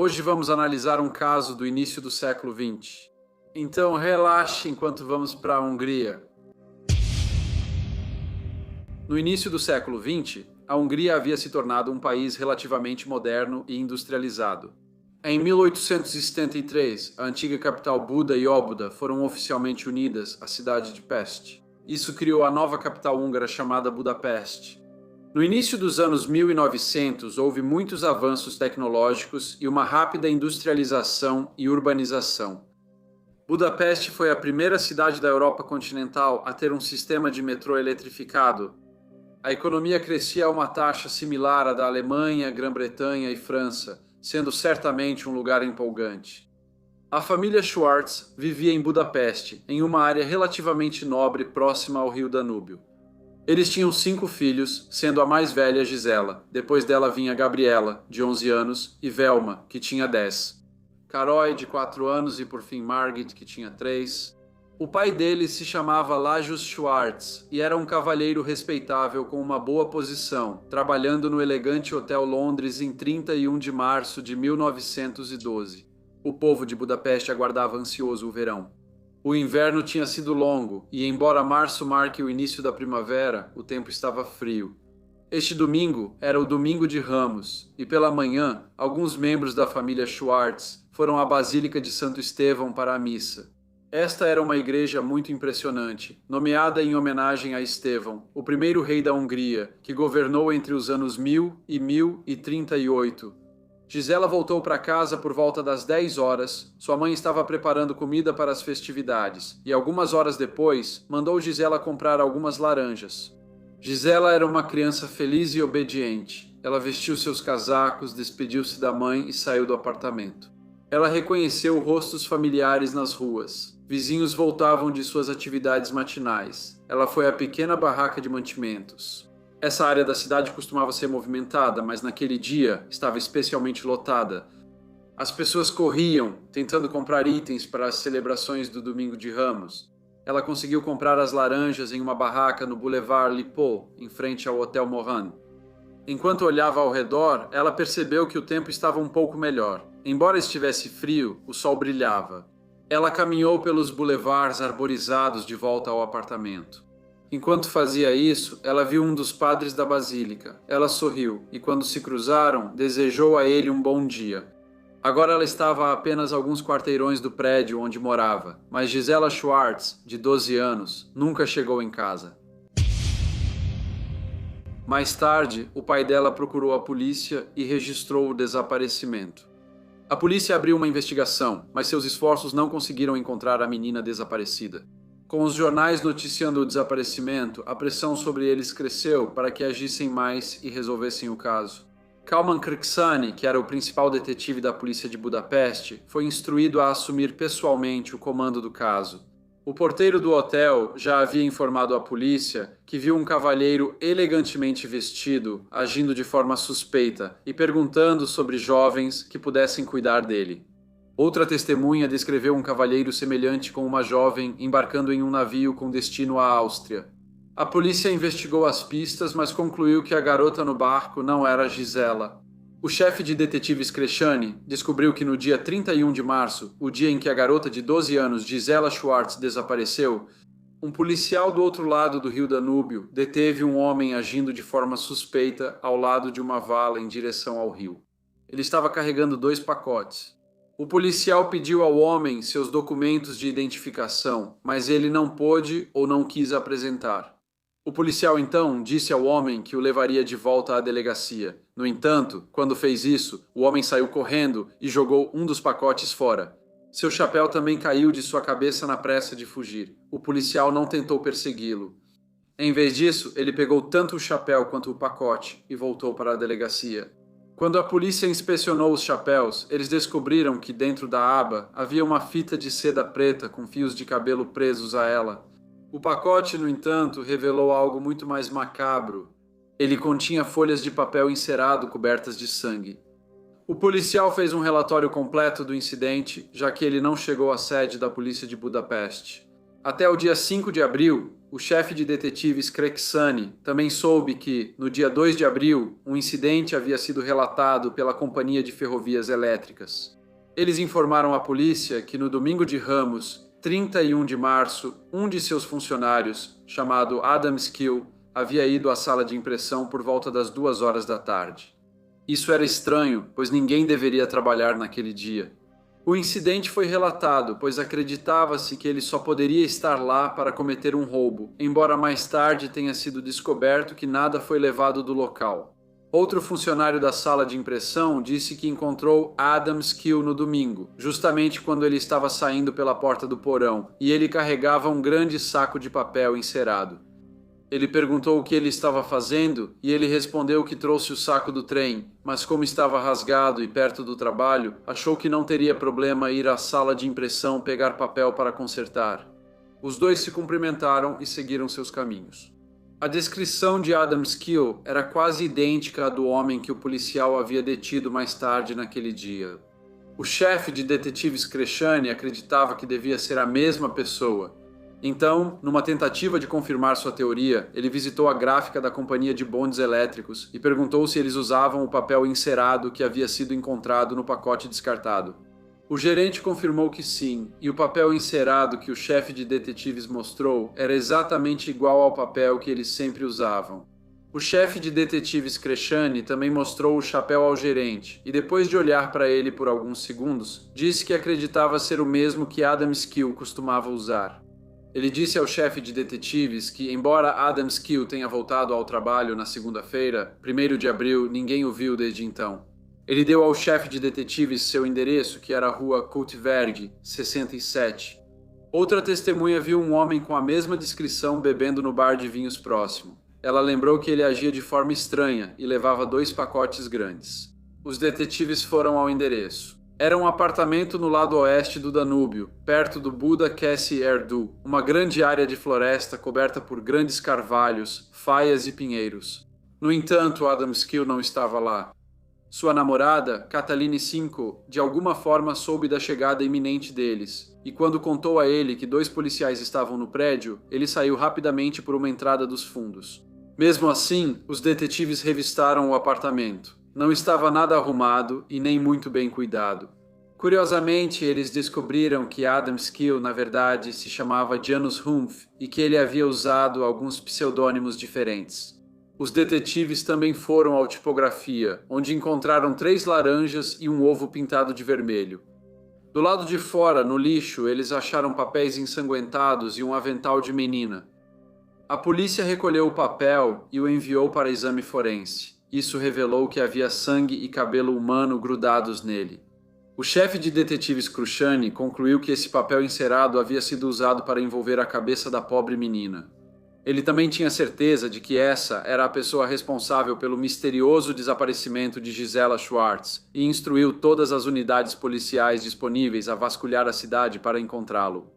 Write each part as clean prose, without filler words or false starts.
Hoje vamos analisar um caso do início do século XX. Então relaxe enquanto vamos para a Hungria. No início do século XX, a Hungria havia se tornado um país relativamente moderno e industrializado. Em 1873, a antiga capital Buda e Óbuda foram oficialmente unidas à cidade de Pest. Isso criou a nova capital húngara chamada Budapeste. No início dos anos 1900, houve muitos avanços tecnológicos e uma rápida industrialização e urbanização. Budapeste foi a primeira cidade da Europa continental a ter um sistema de metrô eletrificado. A economia crescia a uma taxa similar à da Alemanha, Grã-Bretanha e França, sendo certamente um lugar empolgante. A família Schwartz vivia em Budapeste, em uma área relativamente nobre próxima ao rio Danúbio. Eles tinham 5 filhos, sendo a mais velha Gisela. Depois dela vinha Gabriela, de 11 anos, e Velma, que tinha 10. Caroy, de 4 anos, e por fim Margit, que tinha 3. O pai deles se chamava Lajos Schwartz e era um cavalheiro respeitável com uma boa posição, trabalhando no elegante Hotel Londres em 31 de março de 1912. O povo de Budapeste aguardava ansioso o verão. O inverno tinha sido longo e, embora março marque o início da primavera, o tempo estava frio. Este domingo era o domingo de Ramos e, pela manhã, alguns membros da família Schwartz foram à Basílica de Santo Estevão para a missa. Esta era uma igreja muito impressionante, nomeada em homenagem a Estevão, o primeiro rei da Hungria, que governou entre os anos 1000 e 1038. Gisela voltou para casa por volta das 10 horas. Sua mãe estava preparando comida para as festividades e, algumas horas depois, mandou Gisela comprar algumas laranjas. Gisela era uma criança feliz e obediente. Ela vestiu seus casacos, despediu-se da mãe e saiu do apartamento. Ela reconheceu rostos familiares nas ruas. Vizinhos voltavam de suas atividades matinais. Ela foi à pequena barraca de mantimentos. Essa área da cidade costumava ser movimentada, mas naquele dia estava especialmente lotada. As pessoas corriam, tentando comprar itens para as celebrações do Domingo de Ramos. Ela conseguiu comprar as laranjas em uma barraca no Boulevard Lippot, em frente ao Hotel Morin. Enquanto olhava ao redor, ela percebeu que o tempo estava um pouco melhor. Embora estivesse frio, o sol brilhava. Ela caminhou pelos boulevards arborizados de volta ao apartamento. Enquanto fazia isso, ela viu um dos padres da basílica. Ela sorriu e, quando se cruzaram, desejou a ele um bom dia. Agora ela estava a apenas alguns quarteirões do prédio onde morava, mas Gisela Schwartz, de 12 anos, nunca chegou em casa. Mais tarde, o pai dela procurou a polícia e registrou o desaparecimento. A polícia abriu uma investigação, mas seus esforços não conseguiram encontrar a menina desaparecida. Com os jornais noticiando o desaparecimento, a pressão sobre eles cresceu para que agissem mais e resolvessem o caso. Kalman Krksani, que era o principal detetive da polícia de Budapeste, foi instruído a assumir pessoalmente o comando do caso. O porteiro do hotel já havia informado à polícia que viu um cavalheiro elegantemente vestido agindo de forma suspeita e perguntando sobre jovens que pudessem cuidar dele. Outra testemunha descreveu um cavalheiro semelhante com uma jovem embarcando em um navio com destino à Áustria. A polícia investigou as pistas, mas concluiu que a garota no barco não era Gisela. O chefe de detetives Kreshani descobriu que no dia 31 de março, o dia em que a garota de 12 anos, Gisela Schwartz, desapareceu, um policial do outro lado do rio Danúbio deteve um homem agindo de forma suspeita ao lado de uma vala em direção ao rio. Ele estava carregando 2 pacotes. O policial pediu ao homem seus documentos de identificação, mas ele não pôde ou não quis apresentar. O policial então disse ao homem que o levaria de volta à delegacia. No entanto, quando fez isso, o homem saiu correndo e jogou um dos pacotes fora. Seu chapéu também caiu de sua cabeça na pressa de fugir. O policial não tentou persegui-lo. Em vez disso, ele pegou tanto o chapéu quanto o pacote e voltou para a delegacia. Quando a polícia inspecionou os chapéus, eles descobriram que dentro da aba havia uma fita de seda preta com fios de cabelo presos a ela. O pacote, no entanto, revelou algo muito mais macabro. Ele continha folhas de papel encerado cobertas de sangue. O policial fez um relatório completo do incidente, já que ele não chegou à sede da polícia de Budapeste. Até o dia 5 de abril, o chefe de detetives Crexani também soube que, no dia 2 de abril, um incidente havia sido relatado pela Companhia de Ferrovias Elétricas. Eles informaram à polícia que no domingo de Ramos, 31 de março, um de seus funcionários, chamado Adam Skill, havia ido à sala de impressão por volta das 2 horas da tarde. Isso era estranho, pois ninguém deveria trabalhar naquele dia. O incidente foi relatado, pois acreditava-se que ele só poderia estar lá para cometer um roubo, embora mais tarde tenha sido descoberto que nada foi levado do local. Outro funcionário da sala de impressão disse que encontrou Adam Skill no domingo, justamente quando ele estava saindo pela porta do porão, e ele carregava um grande saco de papel encerado. Ele perguntou o que ele estava fazendo e ele respondeu que trouxe o saco do trem, mas como estava rasgado e perto do trabalho, achou que não teria problema ir à sala de impressão pegar papel para consertar. Os dois se cumprimentaram e seguiram seus caminhos. A descrição de Adam Skill era quase idêntica à do homem que o policial havia detido mais tarde naquele dia. O chefe de detetives Crexani acreditava que devia ser a mesma pessoa. Então, numa tentativa de confirmar sua teoria, ele visitou a gráfica da companhia de bondes elétricos e perguntou se eles usavam o papel encerado que havia sido encontrado no pacote descartado. O gerente confirmou que sim, e o papel encerado que o chefe de detetives mostrou era exatamente igual ao papel que eles sempre usavam. O chefe de detetives Crexani também mostrou o chapéu ao gerente, e depois de olhar para ele por alguns segundos, disse que acreditava ser o mesmo que Adam Skill costumava usar. Ele disse ao chefe de detetives que, embora Adam Skill tenha voltado ao trabalho na segunda-feira, 1º de abril, ninguém o viu desde então. Ele deu ao chefe de detetives seu endereço, que era a rua Kultverg, 67. Outra testemunha viu um homem com a mesma descrição bebendo no bar de vinhos próximo. Ela lembrou que ele agia de forma estranha e levava 2 pacotes grandes. Os detetives foram ao endereço. Era um apartamento no lado oeste do Danúbio, perto do Buda Kessi Erdu, uma grande área de floresta coberta por grandes carvalhos, faias e pinheiros. No entanto, Adam Skill não estava lá. Sua namorada, Cataline Cinco, de alguma forma soube da chegada iminente deles, e quando contou a ele que 2 policiais estavam no prédio, ele saiu rapidamente por uma entrada dos fundos. Mesmo assim, os detetives revistaram o apartamento. Não estava nada arrumado e nem muito bem cuidado. Curiosamente, eles descobriram que Adam Skill, na verdade, se chamava Janus Humph e que ele havia usado alguns pseudônimos diferentes. Os detetives também foram ao tipografia, onde encontraram 3 laranjas e um ovo pintado de vermelho. Do lado de fora, no lixo, eles acharam papéis ensanguentados e um avental de menina. A polícia recolheu o papel e o enviou para exame forense. Isso revelou que havia sangue e cabelo humano grudados nele. O chefe de detetives Crexani concluiu que esse papel encerado havia sido usado para envolver a cabeça da pobre menina. Ele também tinha certeza de que essa era a pessoa responsável pelo misterioso desaparecimento de Gisela Schwartz e instruiu todas as unidades policiais disponíveis a vasculhar a cidade para encontrá-lo.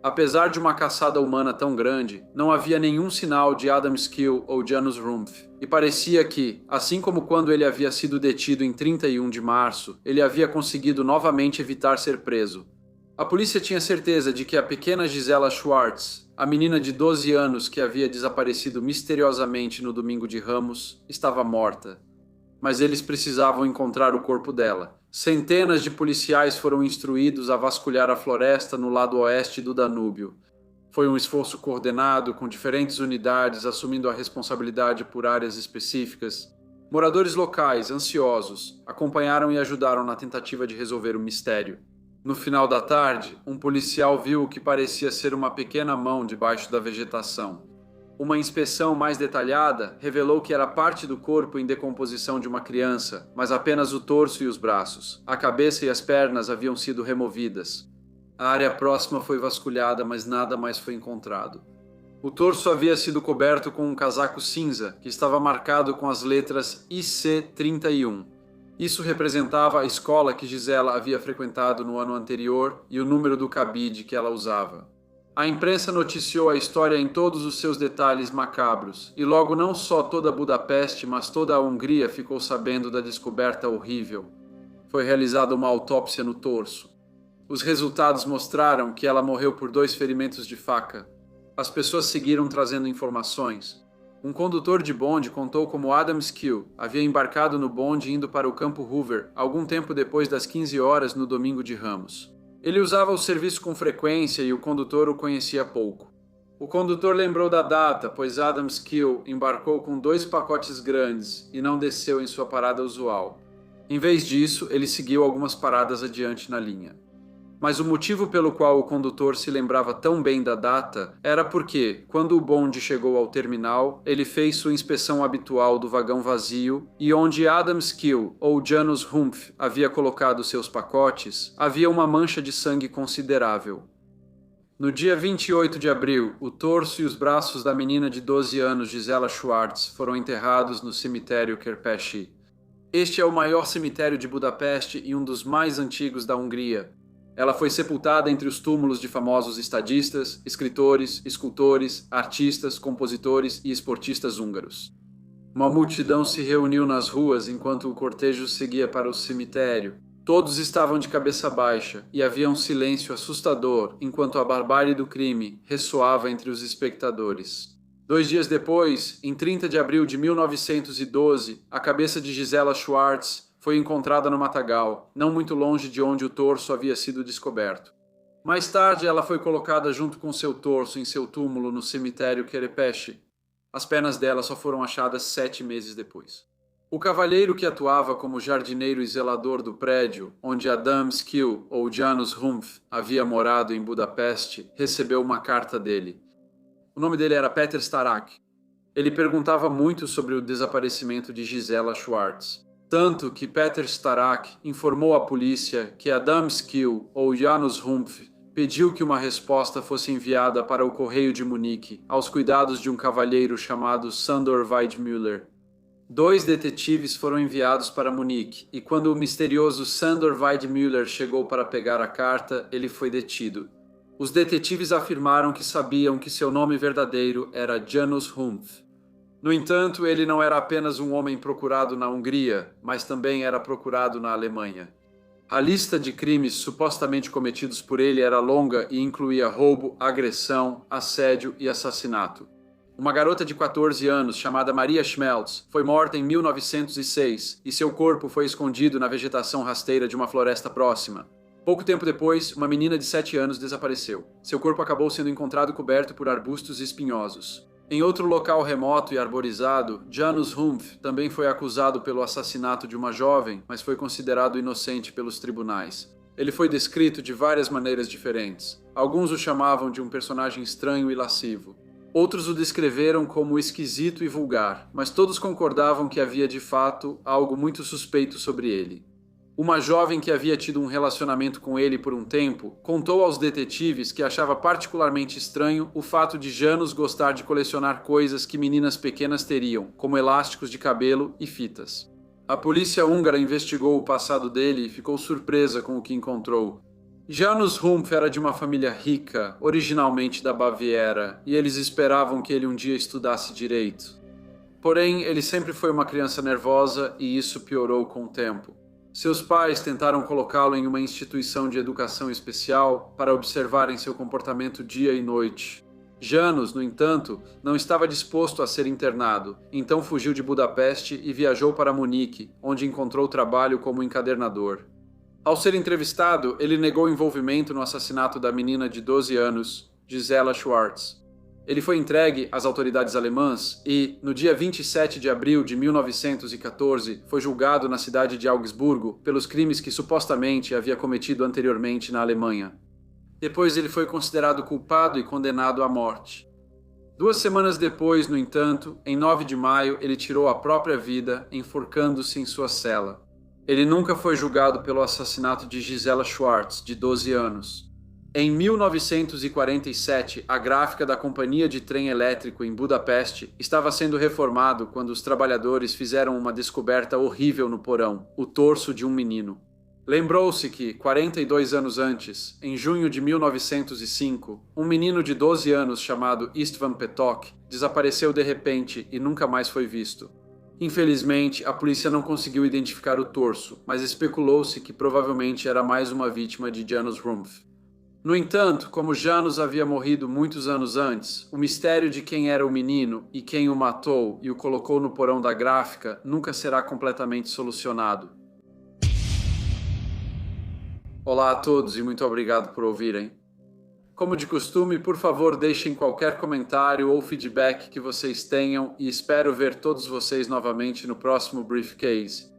Apesar de uma caçada humana tão grande, não havia nenhum sinal de Adam Skill ou Janus Humph, e parecia que, assim como quando ele havia sido detido em 31 de março, ele havia conseguido novamente evitar ser preso. A polícia tinha certeza de que a pequena Gisela Schwartz, a menina de 12 anos que havia desaparecido misteriosamente no domingo de Ramos, estava morta. Mas eles precisavam encontrar o corpo dela. Centenas de policiais foram instruídos a vasculhar a floresta no lado oeste do Danúbio. Foi um esforço coordenado, com diferentes unidades assumindo a responsabilidade por áreas específicas. Moradores locais, ansiosos, acompanharam e ajudaram na tentativa de resolver o mistério. No final da tarde, um policial viu o que parecia ser uma pequena mão debaixo da vegetação. Uma inspeção mais detalhada revelou que era parte do corpo em decomposição de uma criança, mas apenas o torso e os braços. A cabeça e as pernas haviam sido removidas. A área próxima foi vasculhada, mas nada mais foi encontrado. O torso havia sido coberto com um casaco cinza, que estava marcado com as letras IC31. Isso representava a escola que Gisela havia frequentado no ano anterior e o número do cabide que ela usava. A imprensa noticiou a história em todos os seus detalhes macabros, e logo não só toda Budapeste, mas toda a Hungria ficou sabendo da descoberta horrível. Foi realizada uma autópsia no torso. Os resultados mostraram que ela morreu por 2 ferimentos de faca. As pessoas seguiram trazendo informações. Um condutor de bonde contou como Adam Skill havia embarcado no bonde indo para o Campo Hoover algum tempo depois das 15 horas no domingo de Ramos. Ele usava o serviço com frequência e o condutor o conhecia pouco. O condutor lembrou da data, pois Adam Skill embarcou com 2 pacotes grandes e não desceu em sua parada usual. Em vez disso, ele seguiu algumas paradas adiante na linha. Mas o motivo pelo qual o condutor se lembrava tão bem da data era porque, quando o bonde chegou ao terminal, ele fez sua inspeção habitual do vagão vazio e onde Adam Skill ou Janus Humph havia colocado seus pacotes, havia uma mancha de sangue considerável. No dia 28 de abril, o torso e os braços da menina de 12 anos Gisela Schwartz foram enterrados no cemitério Kerepesi. Este é o maior cemitério de Budapeste e um dos mais antigos da Hungria. Ela foi sepultada entre os túmulos de famosos estadistas, escritores, escultores, artistas, compositores e esportistas húngaros. Uma multidão se reuniu nas ruas enquanto o cortejo seguia para o cemitério. Todos estavam de cabeça baixa e havia um silêncio assustador enquanto a barbárie do crime ressoava entre os espectadores. 2 dias depois, em 30 de abril de 1912, a cabeça de Gisela Schwartz foi encontrada no matagal, não muito longe de onde o torso havia sido descoberto. Mais tarde, ela foi colocada junto com seu torso em seu túmulo no cemitério Kerepesi. As pernas dela só foram achadas 7 meses depois. O cavalheiro que atuava como jardineiro e zelador do prédio, onde Adam Skill ou Janus Humph havia morado em Budapeste, recebeu uma carta dele. O nome dele era Peter Starak. Ele perguntava muito sobre o desaparecimento de Gisela Schwartz. Tanto que Peter Starak informou à polícia que Adam Skill ou Janus Humph pediu que uma resposta fosse enviada para o correio de Munique, aos cuidados de um cavalheiro chamado Sandor Weidmüller. 2 detetives foram enviados para Munique, e quando o misterioso Sandor Weidmüller chegou para pegar a carta, ele foi detido. Os detetives afirmaram que sabiam que seu nome verdadeiro era Janus Humph. No entanto, ele não era apenas um homem procurado na Hungria, mas também era procurado na Alemanha. A lista de crimes supostamente cometidos por ele era longa e incluía roubo, agressão, assédio e assassinato. Uma garota de 14 anos, chamada Maria Schmeltz, foi morta em 1906 e seu corpo foi escondido na vegetação rasteira de uma floresta próxima. Pouco tempo depois, uma menina de 7 anos desapareceu. Seu corpo acabou sendo encontrado coberto por arbustos espinhosos. Em outro local remoto e arborizado, Janus Humph também foi acusado pelo assassinato de uma jovem, mas foi considerado inocente pelos tribunais. Ele foi descrito de várias maneiras diferentes. Alguns o chamavam de um personagem estranho e lascivo. Outros o descreveram como esquisito e vulgar, mas todos concordavam que havia de fato algo muito suspeito sobre ele. Uma jovem que havia tido um relacionamento com ele por um tempo contou aos detetives que achava particularmente estranho o fato de Janus gostar de colecionar coisas que meninas pequenas teriam, como elásticos de cabelo e fitas. A polícia húngara investigou o passado dele e ficou surpresa com o que encontrou. Janus Humph era de uma família rica, originalmente da Baviera, e eles esperavam que ele um dia estudasse direito. Porém, ele sempre foi uma criança nervosa e isso piorou com o tempo. Seus pais tentaram colocá-lo em uma instituição de educação especial para observarem seu comportamento dia e noite. Janus, no entanto, não estava disposto a ser internado, então fugiu de Budapeste e viajou para Munique, onde encontrou trabalho como encadernador. Ao ser entrevistado, ele negou envolvimento no assassinato da menina de 12 anos, Gisela Schwartz. Ele foi entregue às autoridades alemãs e, no dia 27 de abril de 1914, foi julgado na cidade de Augsburgo pelos crimes que supostamente havia cometido anteriormente na Alemanha. Depois ele foi considerado culpado e condenado à morte. 2 semanas depois, no entanto, em 9 de maio, ele tirou a própria vida, enforcando-se em sua cela. Ele nunca foi julgado pelo assassinato de Gisela Schwartz, de 12 anos. Em 1947, a gráfica da companhia de trem elétrico em Budapeste estava sendo reformado quando os trabalhadores fizeram uma descoberta horrível no porão, o torso de um menino. Lembrou-se que, 42 anos antes, em junho de 1905, um menino de 12 anos chamado Istvan Petok desapareceu de repente e nunca mais foi visto. Infelizmente, a polícia não conseguiu identificar o torso, mas especulou-se que provavelmente era mais uma vítima de Janus Rumpf. No entanto, como Janus havia morrido muitos anos antes, o mistério de quem era o menino e quem o matou e o colocou no porão da gráfica nunca será completamente solucionado. Olá a todos e muito obrigado por ouvirem. Como de costume, por favor, deixem qualquer comentário ou feedback que vocês tenham e espero ver todos vocês novamente no próximo Briefcase.